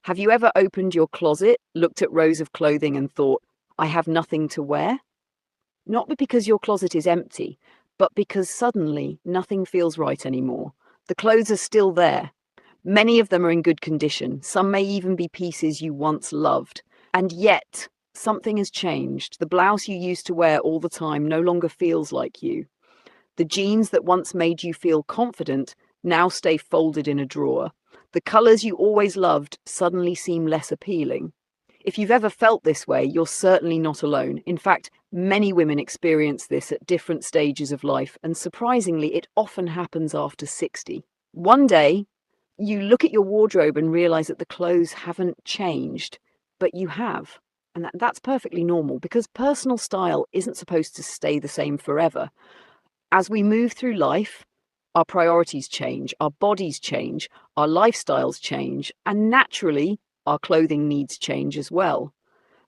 Have you ever opened your closet, looked at rows of clothing and thought, I have nothing to wear? Not because your closet is empty, but because suddenly nothing feels right anymore. The clothes are still there. Many of them are in good condition. Some may even be pieces you once loved. And yet, something has changed. The blouse you used to wear all the time no longer feels like you. The jeans that once made you feel confident now stay folded in a drawer. The colours you always loved suddenly seem less appealing. If you've ever felt this way, you're certainly not alone. In fact, many women experience this at different stages of life, and surprisingly, it often happens after 60. One day, you look at your wardrobe and realize that the clothes haven't changed, but you have. And that's perfectly normal because personal style isn't supposed to stay the same forever. As we move through life, our priorities change, our bodies change, our lifestyles change, and naturally, our clothing needs change as well.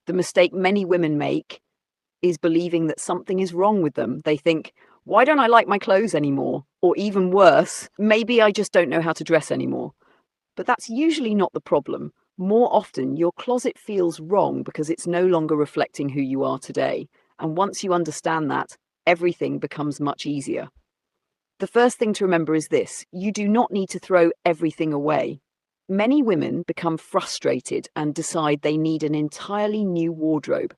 The mistake many women make is believing that something is wrong with them. They think, why don't I like my clothes anymore? Or even worse, maybe I just don't know how to dress anymore. But that's usually not the problem. More often, your closet feels wrong because it's no longer reflecting who you are today. And once you understand that, everything becomes much easier. The first thing to remember is this: you do not need to throw everything away. Many women become frustrated and decide they need an entirely new wardrobe.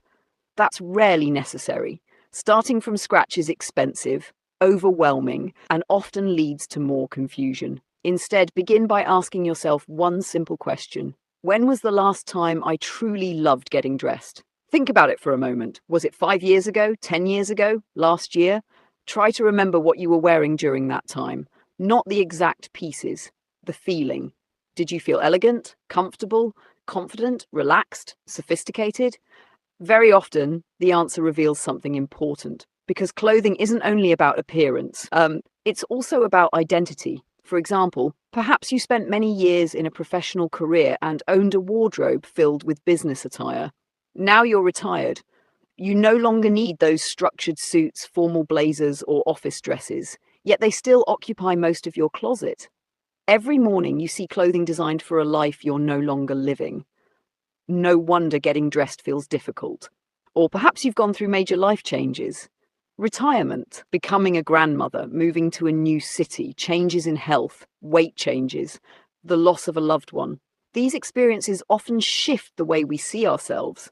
That's rarely necessary. Starting from scratch is expensive, overwhelming, and often leads to more confusion. Instead, begin by asking yourself one simple question. When was the last time I truly loved getting dressed? Think about it for a moment. Was it 5 years ago, 10 years ago, last year? Try to remember what you were wearing during that time, not the exact pieces, the feeling. Did you feel elegant, comfortable, confident, relaxed, sophisticated? Very often, the answer reveals something important, because clothing isn't only about appearance, it's also about identity. For example, perhaps you spent many years in a professional career and owned a wardrobe filled with business attire. Now you're retired. You no longer need those structured suits, formal blazers, or office dresses, yet they still occupy most of your closet. Every morning you see clothing designed for a life you're no longer living. No wonder getting dressed feels difficult. Or perhaps you've gone through major life changes. Retirement, becoming a grandmother, moving to a new city, changes in health, weight changes, the loss of a loved one. These experiences often shift the way we see ourselves.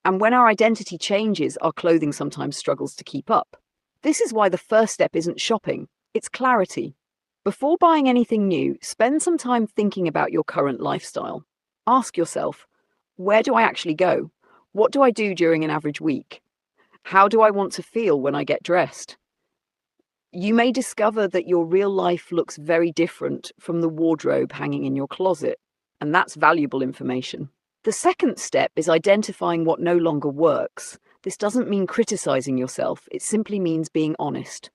And when our identity changes, our clothing sometimes struggles to keep up. This is why the first step isn't shopping, it's clarity. Before buying anything new, spend some time thinking about your current lifestyle. Ask yourself, where do I actually go? What do I do during an average week? How do I want to feel when I get dressed? You may discover that your real life looks very different from the wardrobe hanging in your closet, and that's valuable information. The second step is identifying what no longer works. This doesn't mean criticizing yourself, it simply means being honest.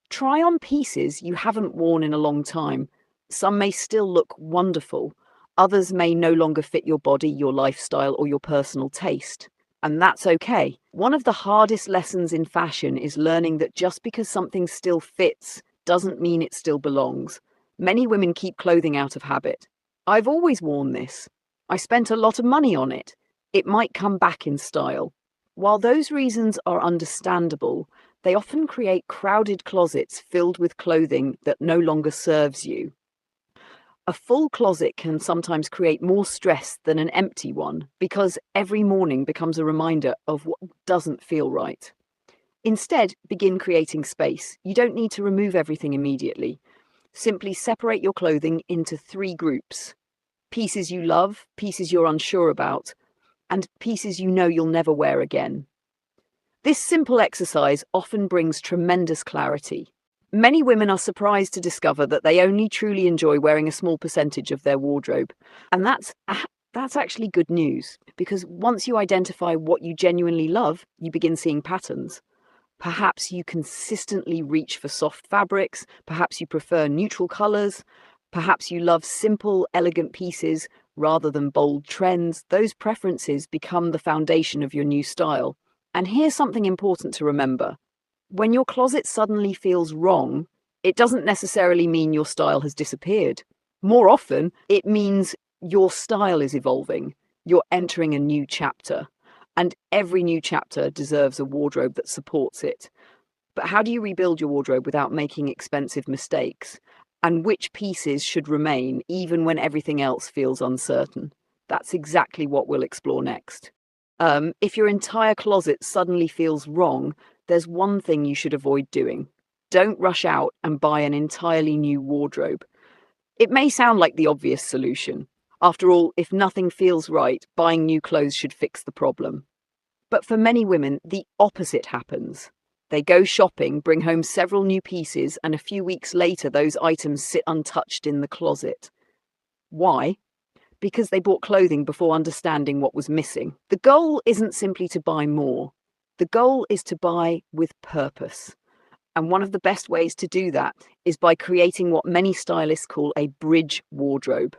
Try on pieces you haven't worn in a long time. Some may still look wonderful. Others may no longer fit your body, your lifestyle, or your personal taste. And that's okay. One of the hardest lessons in fashion is learning that just because something still fits doesn't mean it still belongs. Many women keep clothing out of habit. I've always worn this. I spent a lot of money on it. It might come back in style. While those reasons are understandable, they often create crowded closets filled with clothing that no longer serves you. A full closet can sometimes create more stress than an empty one because every morning becomes a reminder of what doesn't feel right. Instead, begin creating space. You don't need to remove everything immediately. Simply separate your clothing into 3 groups: pieces you love, pieces you're unsure about, and pieces you know you'll never wear again. This simple exercise often brings tremendous clarity. Many women are surprised to discover that they only truly enjoy wearing a small percentage of their wardrobe. And that's actually good news, because once you identify what you genuinely love, you begin seeing patterns. Perhaps you consistently reach for soft fabrics, perhaps you prefer neutral colors, perhaps you love simple, elegant pieces rather than bold trends. Those preferences become the foundation of your new style. And here's something important to remember. When your closet suddenly feels wrong, it doesn't necessarily mean your style has disappeared. More often, it means Your style is evolving. You're entering a new chapter. And every new chapter deserves a wardrobe that supports it. But how do you rebuild your wardrobe without making expensive mistakes? And which pieces should remain even when everything else feels uncertain? That's exactly what we'll explore next. If your entire closet suddenly feels wrong, there's one thing you should avoid doing. Don't rush out and buy an entirely new wardrobe. It may sound like the obvious solution. After all, if nothing feels right, buying new clothes should fix the problem. But for many women, the opposite happens. They go shopping, bring home several new pieces, and a few weeks later, those items sit untouched in the closet. Why? Because they bought clothing before understanding what was missing. The goal isn't simply to buy more. The goal is to buy with purpose. And one of the best ways to do that is by creating what many stylists call a bridge wardrobe.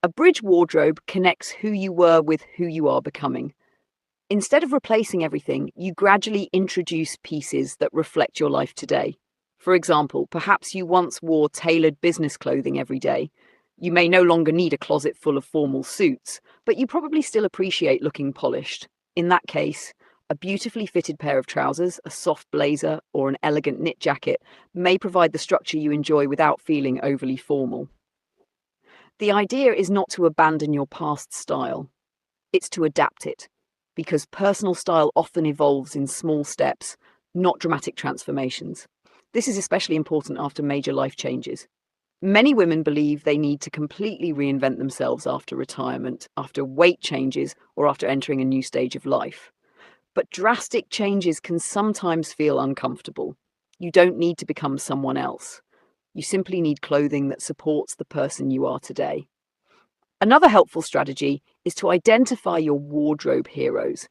A bridge wardrobe connects who you were with who you are becoming. Instead of replacing everything, you gradually introduce pieces that reflect your life today. For example, perhaps you once wore tailored business clothing every day. You may no longer need a closet full of formal suits, but you probably still appreciate looking polished. In that case, a beautifully fitted pair of trousers, a soft blazer, or an elegant knit jacket may provide the structure you enjoy without feeling overly formal. The idea is not to abandon your past style, it's to adapt it, because personal style often evolves in small steps, not dramatic transformations. This is especially important after major life changes. Many women believe they need to completely reinvent themselves after retirement, after weight changes, or after entering a new stage of life. But drastic changes can sometimes feel uncomfortable. You don't need to become someone else. You simply need clothing that supports the person you are today. Another helpful strategy is to identify your wardrobe heroes.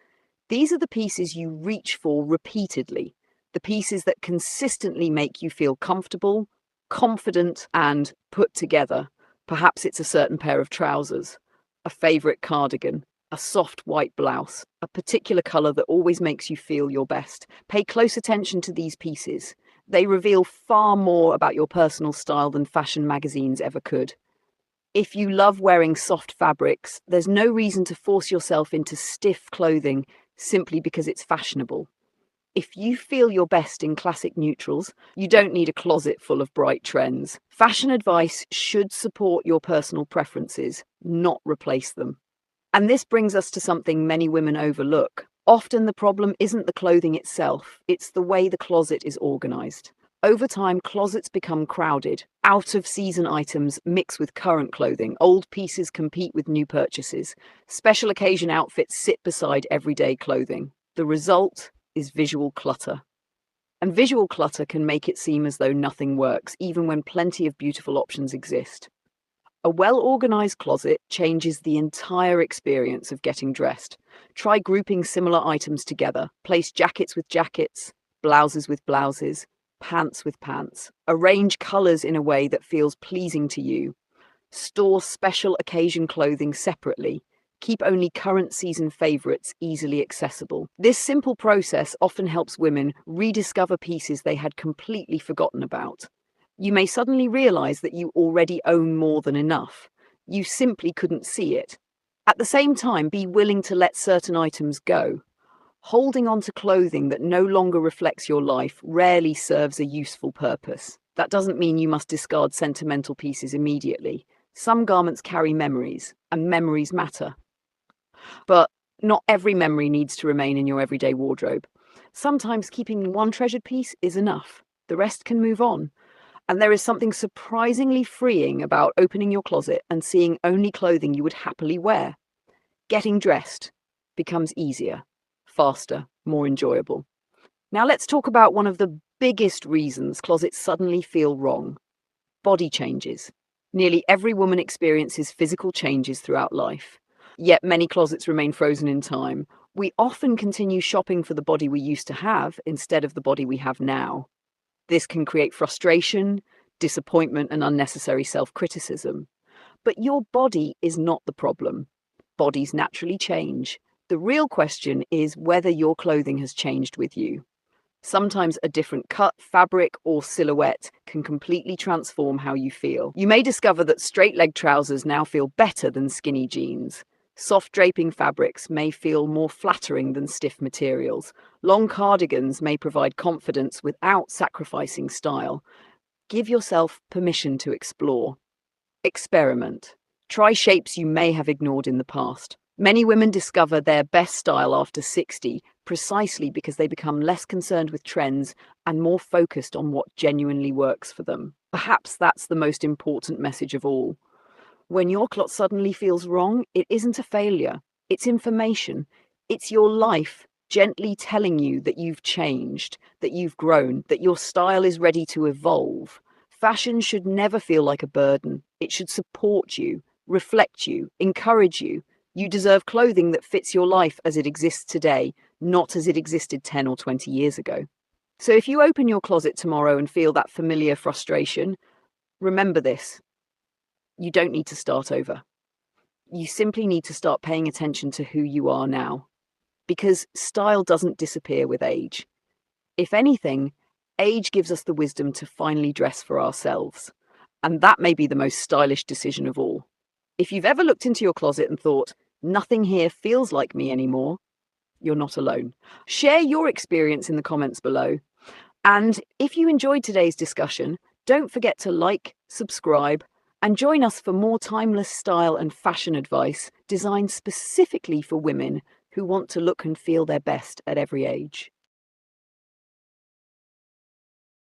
These are the pieces you reach for repeatedly, the pieces that consistently make you feel comfortable, confident, and put together. Perhaps it's a certain pair of trousers, a favorite cardigan, a soft white blouse, a particular color that always makes you feel your best. Pay close attention to these pieces. They reveal far more about your personal style than fashion magazines ever could. If you love wearing soft fabrics, there's no reason to force yourself into stiff clothing simply because it's fashionable. If you feel your best in classic neutrals, you don't need a closet full of bright trends. Fashion advice should support your personal preferences, not replace them. And this brings us to something many women overlook. Often the problem isn't the clothing itself, it's the way the closet is organized. Over time, closets become crowded. Out-of-season items mix with current clothing. Old pieces compete with new purchases. Special occasion outfits sit beside everyday clothing. The result is visual clutter. And visual clutter can make it seem as though nothing works, even when plenty of beautiful options exist. A well-organized closet changes the entire experience of getting dressed. Try grouping similar items together. Place jackets with jackets, blouses with blouses, pants with pants. Arrange colors in a way that feels pleasing to you. Store special occasion clothing separately. Keep only current season favorites easily accessible. This simple process often helps women rediscover pieces they had completely forgotten about. You may suddenly realize that you already own more than enough. You simply couldn't see it. At the same time, be willing to let certain items go. Holding on to clothing that no longer reflects your life rarely serves a useful purpose. That doesn't mean you must discard sentimental pieces immediately. Some garments carry memories, and memories matter. But not every memory needs to remain in your everyday wardrobe. Sometimes keeping one treasured piece is enough. The rest can move on. And there is something surprisingly freeing about opening your closet and seeing only clothing you would happily wear. Getting dressed becomes easier, faster, more enjoyable. Now let's talk about one of the biggest reasons closets suddenly feel wrong: body changes. Nearly every woman experiences physical changes throughout life, yet many closets remain frozen in time. We often continue shopping for the body we used to have instead of the body we have now. This can create frustration, disappointment, and unnecessary self-criticism. But your body is not the problem. Bodies naturally change. The real question is whether your clothing has changed with you. Sometimes a different cut, fabric, or silhouette can completely transform how you feel. You may discover that straight leg trousers now feel better than skinny jeans. Soft draping fabrics may feel more flattering than stiff materials. Long cardigans may provide confidence without sacrificing style. Give yourself permission to explore. Experiment. Try shapes you may have ignored in the past. Many women discover their best style after 60 precisely because they become less concerned with trends and more focused on what genuinely works for them. Perhaps that's the most important message of all. When your clot suddenly feels wrong, it isn't a failure. It's information. It's your life gently telling you that you've changed, that you've grown, that your style is ready to evolve. Fashion should never feel like a burden. It should support you, reflect you, encourage you. You deserve clothing that fits your life as it exists today, not as it existed 10 or 20 years ago. So if you open your closet tomorrow and feel that familiar frustration, remember this. You don't need to start over. You simply need to start paying attention to who you are now. Because style doesn't disappear with age. If anything, age gives us the wisdom to finally dress for ourselves. And that may be the most stylish decision of all. If you've ever looked into your closet and thought, nothing here feels like me anymore, you're not alone. Share your experience in the comments below. And if you enjoyed today's discussion, don't forget to like, subscribe, and join us for more timeless style and fashion advice designed specifically for women who want to look and feel their best at every age.